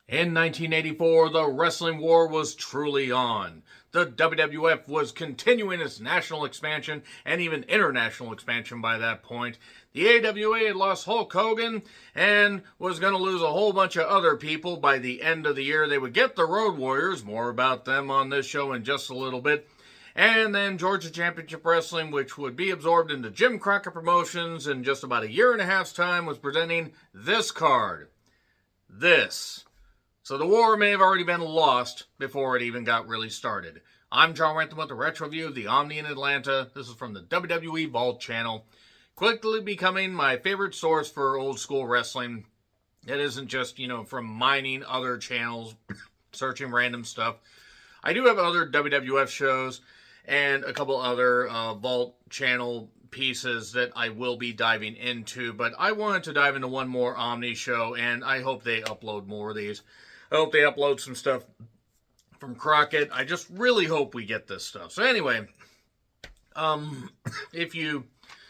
In 1984, the wrestling war was truly on. The WWF was continuing its national expansion and even international expansion by that point. The AWA had lost Hulk Hogan and was going to lose a whole bunch of other people by the end of the year. They would get the Road Warriors, more about them on this show in just a little bit. And then Georgia Championship Wrestling, which would be absorbed into Jim Crockett Promotions in just about a year and a half's time, was presenting this card. So the war may have already been lost before it even got really started. I'm John Rentham with the Retro Review of the Omni in Atlanta. This is from the WWE Vault channel. Quickly becoming my favorite source for old school wrestling. It isn't just, from mining other channels, searching random stuff. I do have other WWF shows and a couple other Vault channel pieces that I will be diving into, but I wanted to dive into one more Omni show, and I hope they upload more of these. I hope they upload some stuff from Crockett. I just really hope we get this stuff. So anyway, if you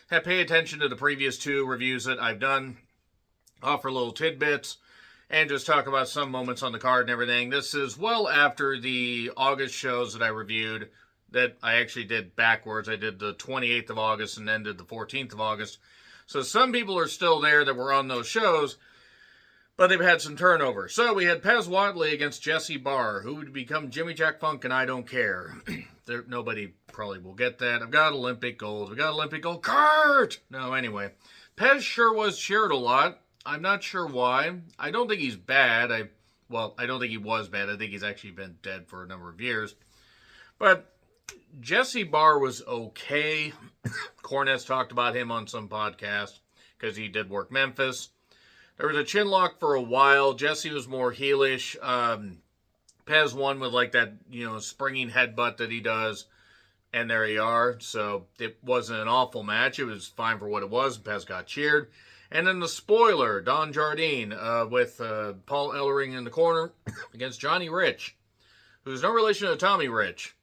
have paid attention to the previous two reviews that I've done, offer little tidbits, and just talk about some moments on the card and everything. This is well after the August shows that I reviewed, that I actually did backwards. I did the 28th of August and then did the 14th of August. So some people are still there that were on those shows, but they've had some turnover. So we had Pez Whatley against Jesse Barr, who would become Jimmy Jack Funk, and I don't care. Nobody probably will get that. I've got Olympic gold. We got Olympic gold. Kurt! No, anyway. Pez sure was cheered a lot. I'm not sure why. I don't think he's bad. I don't think he was bad. I think he's actually been dead for a number of years. But Jesse Barr was okay. Cornette's talked about him on some podcast because he did work Memphis. There was a chin lock for a while. Jesse was more heelish. Pez won with like that, springing headbutt that he does. And there you are. So it wasn't an awful match. It was fine for what it was. Pez got cheered. And then the spoiler, Don Jardine with Paul Ellering in the corner against Johnny Rich, who's no relation to Tommy Rich.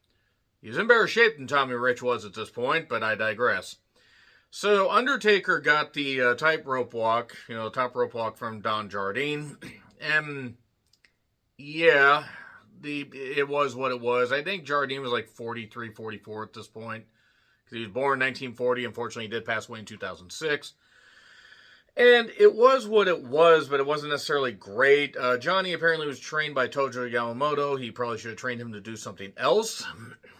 He's in better shape than Tommy Rich was at this point, but I digress. So Undertaker got the tightrope walk, top rope walk from Don Jardine. And yeah, it was what it was. I think Jardine was like 43, 44 at this point. Because he was born in 1940. Unfortunately, he did pass away in 2006. And it was what it was, but it wasn't necessarily great. Johnny apparently was trained by Tojo Yamamoto. He probably should have trained him to do something else.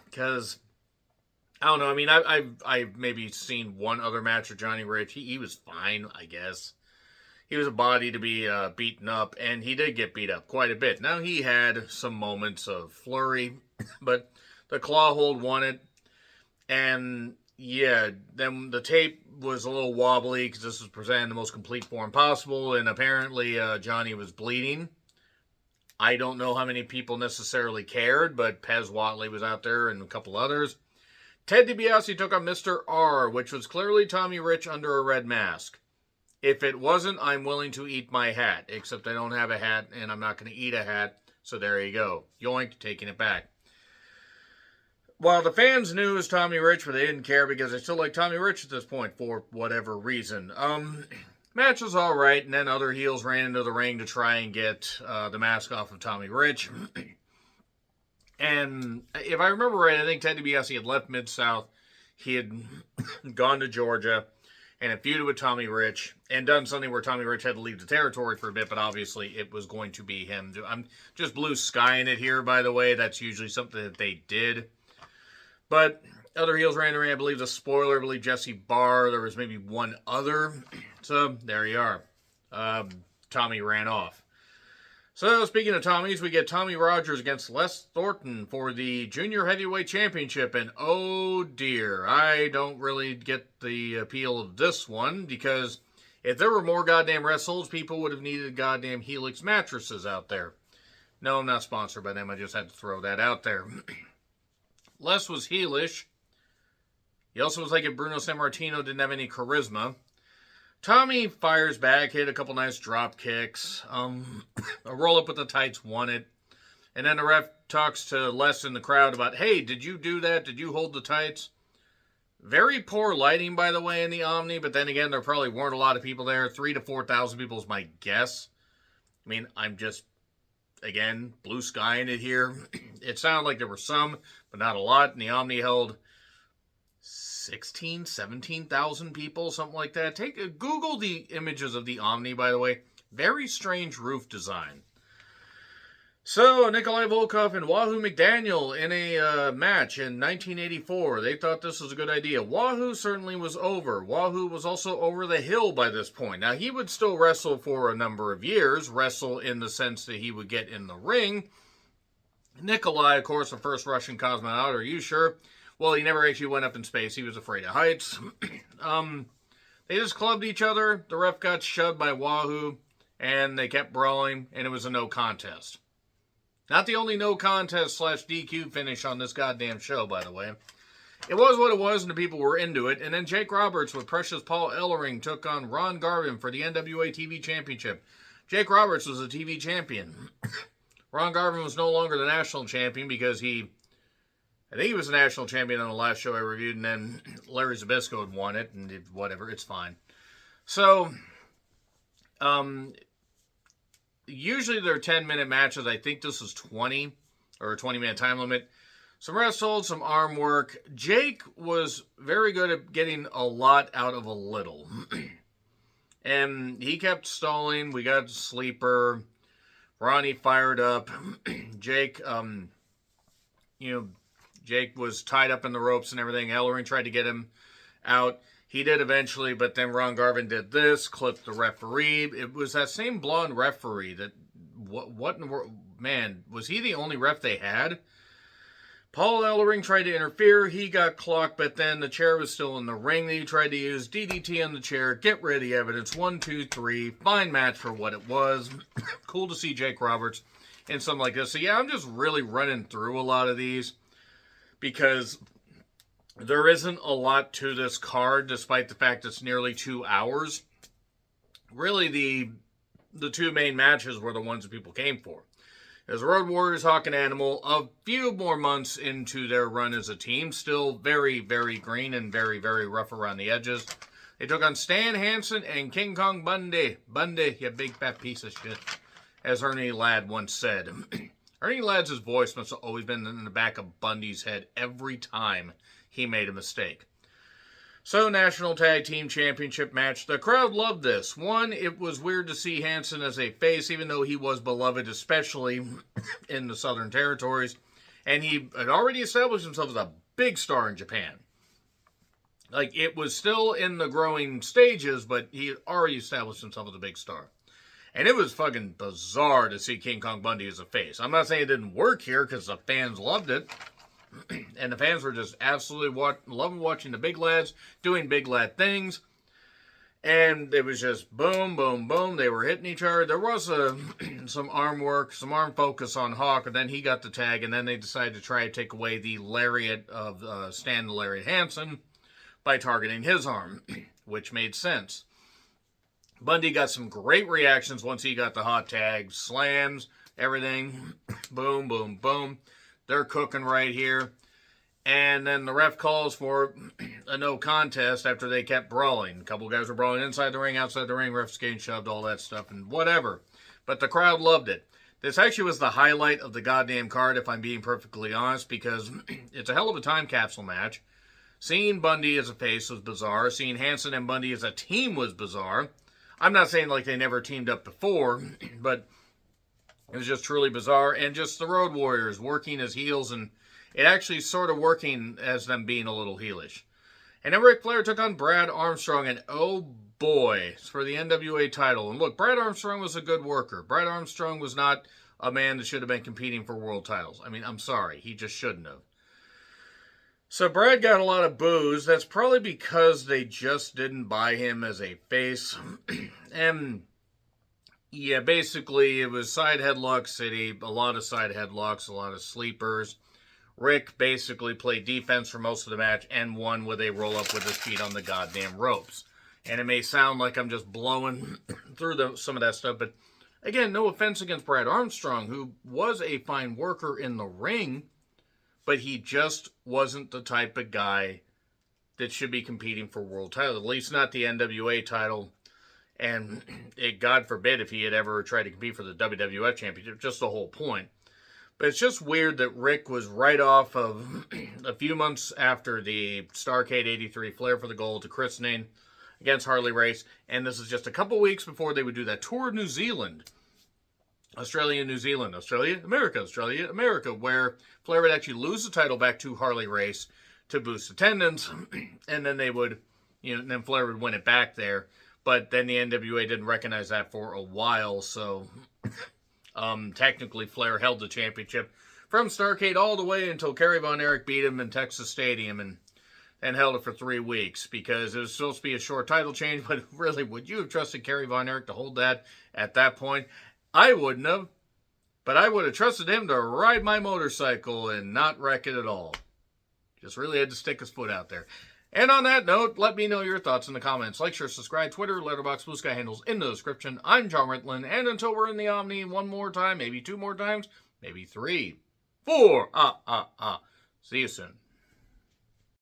Because I don't know. I mean, I've maybe seen one other match with Johnny Rich. He was fine, I guess. He was a body to be beaten up, and he did get beat up quite a bit. Now, he had some moments of flurry, but the claw hold won it. And, yeah, then the tape was a little wobbly because this was presented in the most complete form possible, and apparently Johnny was bleeding. I don't know how many people necessarily cared, but Pez Whatley was out there and a couple others. Ted DiBiase took on Mr. R, which was clearly Tommy Rich under a red mask. If it wasn't, I'm willing to eat my hat, except I don't have a hat, and I'm not going to eat a hat, so there you go. Yoink, taking it back. Well, the fans knew it was Tommy Rich, but they didn't care because they still like Tommy Rich at this point for whatever reason. Match was alright, and then other heels ran into the ring to try and get the mask off of Tommy Rich. And if I remember right, I think Ted DiBiase had left Mid-South. He had gone to Georgia and had feuded with Tommy Rich and done something where Tommy Rich had to leave the territory for a bit, but obviously it was going to be him. I'm just blue skying it here, by the way. That's usually something that they did. But other heels ran around. I believe the spoiler, I believe Jesse Barr. There was maybe one other. So there you are. Tommy ran off. So, speaking of Tommies, we get Tommy Rogers against Les Thornton for the Junior Heavyweight Championship, and oh dear, I don't really get the appeal of this one, because if there were more goddamn wrestles, people would have needed goddamn Helix mattresses out there. No, I'm not sponsored by them, I just had to throw that out there. Les was heelish. He also was like if Bruno Sammartino didn't have any charisma. Tommy fires back, hit a couple nice drop kicks. A roll-up with the tights won it. And then the ref talks to Les in the crowd about, hey, did you do that? Did you hold the tights? Very poor lighting, by the way, in the Omni. But then again, there probably weren't a lot of people there. 3,000 to 4,000 people is my guess. I mean, I'm just again, blue sky in it here. It sounded like there were some, but not a lot. And the Omni held 17,000 people, something like that. Google the images of the Omni, by the way. Very strange roof design. So, Nikolai Volkov and Wahoo McDaniel in a match in 1984. They thought this was a good idea. Wahoo certainly was over. Wahoo was also over the hill by this point. Now, he would still wrestle for a number of years. Wrestle in the sense that he would get in the ring. Nikolai, of course, the first Russian cosmonaut. Are you sure? Well, he never actually went up in space. He was afraid of heights. They just clubbed each other. The ref got shoved by Wahoo. And they kept brawling. And it was a no contest. Not the only no contest / DQ finish on this goddamn show, by the way. It was what it was, and the people were into it. And then Jake Roberts with Precious Paul Ellering took on Ron Garvin for the NWA TV Championship. Jake Roberts was a TV champion. Ron Garvin was no longer the national champion because I think he was the national champion on the last show I reviewed, and then Larry Zbyszko had won it, and whatever, it's fine. So, usually they're 10-minute matches. I think this is 20 or a 20-minute time limit. Some wrestled, some arm work. Jake was very good at getting a lot out of a little. And he kept stalling. We got Sleeper. Ronnie fired up. Jake, Jake was tied up in the ropes and everything. Ellering tried to get him out. He did eventually, but then Ron Garvin did this, clipped the referee. It was that same blonde referee that, what in the world, man, was he the only ref they had? Paul Ellering tried to interfere. He got clocked, but then the chair was still in the ring that he tried to use. DDT on the chair, get rid of the evidence. 1, 2, 3. Fine match for what it was. Cool to see Jake Roberts in something like this. So yeah, I'm just really running through a lot of these because there isn't a lot to this card, despite the fact it's nearly 2 hours. Really, the two main matches were the ones that people came for. As Road Warriors, Hawk and Animal, a few more months into their run as a team, still very, very green and very, very rough around the edges. They took on Stan Hansen and King Kong Bundy. Bundy, you big fat piece of shit, as Ernie Ladd once said. Ernie Ladd's voice must have always been in the back of Bundy's head every time he made a mistake. So, National Tag Team Championship match. The crowd loved this. One, it was weird to see Hansen as a face, even though he was beloved, especially in the Southern Territories. And he had already established himself as a big star in Japan. Like, it was still in the growing stages, but he had already established himself as a big star. And it was fucking bizarre to see King Kong Bundy as a face. I'm not saying it didn't work here, because the fans loved it. And the fans were just absolutely loving watching the big lads doing big lad things. And it was just boom, boom, boom. They were hitting each other. There was some arm work, some arm focus on Hawk, and then he got the tag, and then they decided to try to take away the lariat of Stan the Lariat Hansen by targeting his arm, which made sense. Bundy got some great reactions once he got the hot tag, slams, everything. Boom, boom, boom. They're cooking right here. And then the ref calls for a no contest after they kept brawling. A couple guys were brawling inside the ring, outside the ring, refs getting shoved, all that stuff, and whatever. But the crowd loved it. This actually was the highlight of the goddamn card, if I'm being perfectly honest, because it's a hell of a time capsule match. Seeing Bundy as a face was bizarre. Seeing Hansen and Bundy as a team was bizarre. I'm not saying like they never teamed up before, but it was just truly bizarre. And just the Road Warriors working as heels, and it actually sort of working as them being a little heelish. And then Ric Flair took on Brad Armstrong, and oh boy, it's for the NWA title. And look, Brad Armstrong was a good worker. Brad Armstrong was not a man that should have been competing for world titles. I mean, I'm sorry, he just shouldn't have. So Brad got a lot of boos. That's probably because they just didn't buy him as a face. And yeah, basically it was side headlock city, a lot of side headlocks, a lot of sleepers. Rick basically played defense for most of the match and won with a roll-up with his feet on the goddamn ropes. And it may sound like I'm just blowing through some of that stuff, but again, no offense against Brad Armstrong, who was a fine worker in the ring, but he just wasn't the type of guy that should be competing for world title, at least not the NWA title. And God forbid if he had ever tried to compete for the WWF Championship, just the whole point. But it's just weird that Rick was right off of a few months after the Starrcade 83 Flair for the Gold to christening against Harley Race. And this is just a couple weeks before they would do that tour of New Zealand. Australia, New Zealand, Australia, America, where Flair would actually lose the title back to Harley Race to boost attendance. And then they would, then Flair would win it back there. But then the NWA didn't recognize that for a while, so technically Flair held the championship from Starrcade all the way until Kerry Von Erich beat him in Texas Stadium and held it for 3 weeks because it was supposed to be a short title change, but really, would you have trusted Kerry Von Erich to hold that at that point? I wouldn't have, but I would have trusted him to ride my motorcycle and not wreck it at all. Just really had to stick his foot out there. And on that note, let me know your thoughts in the comments. Like, share, subscribe, Twitter, Letterboxd, Blue Sky handles in the description. I'm John Ritlin, and until we're in the Omni one more time, maybe 2 more times, maybe 3, 4, see you soon.